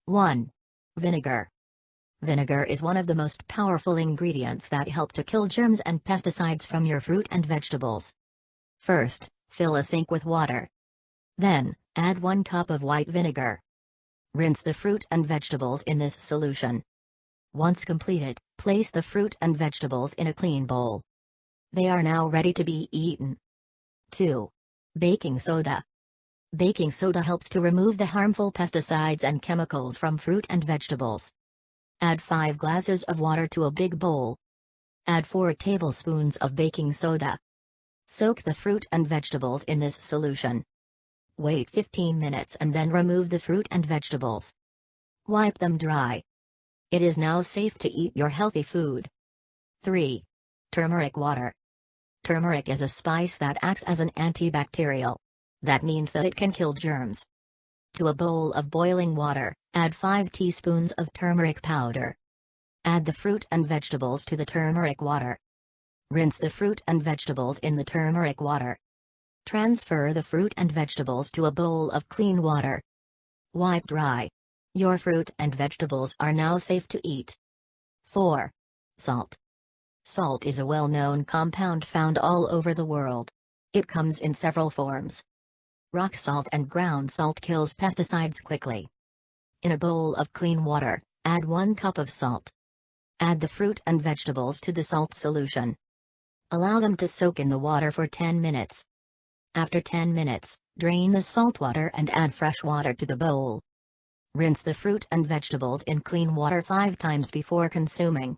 1. Vinegar. Vinegar is one of the most powerful ingredients that help to kill germs and pesticides from your fruit and vegetables. First, fill a sink with water. Then, add 1 cup of white vinegar. Rinse the fruit and vegetables in this solution. Once completed, place the fruit and vegetables in a clean bowl. They are now ready to be eaten. 2. Baking soda. Baking soda helps to remove the harmful pesticides and chemicals from fruit and vegetables. Add 5 glasses of water to a big bowl. Add 4 tablespoons of baking soda. Soak the fruit and vegetables in this solution. Wait 15 minutes and then remove the fruit and vegetables. Wipe them dry. It is now safe to eat your healthy food. 3. Turmeric water. Turmeric is a spice that acts as an antibacterial. That means that it can kill germs. To a bowl of boiling water, add 5 teaspoons of turmeric powder. Add the fruit and vegetables to the turmeric water. Rinse the fruit and vegetables in the turmeric water. Transfer the fruit and vegetables to a bowl of clean water. Wipe dry. Your fruit and vegetables are now safe to eat. 4. Salt. Salt is a well-known compound found all over the world. It comes in several forms. Rock salt and ground salt kills pesticides quickly. In a bowl of clean water, add 1 cup of salt. Add the fruit and vegetables to the salt solution. Allow them to soak in the water for 10 minutes. After 10 minutes, drain the salt water and add fresh water to the bowl. Rinse the fruit and vegetables in clean water 5 times before consuming.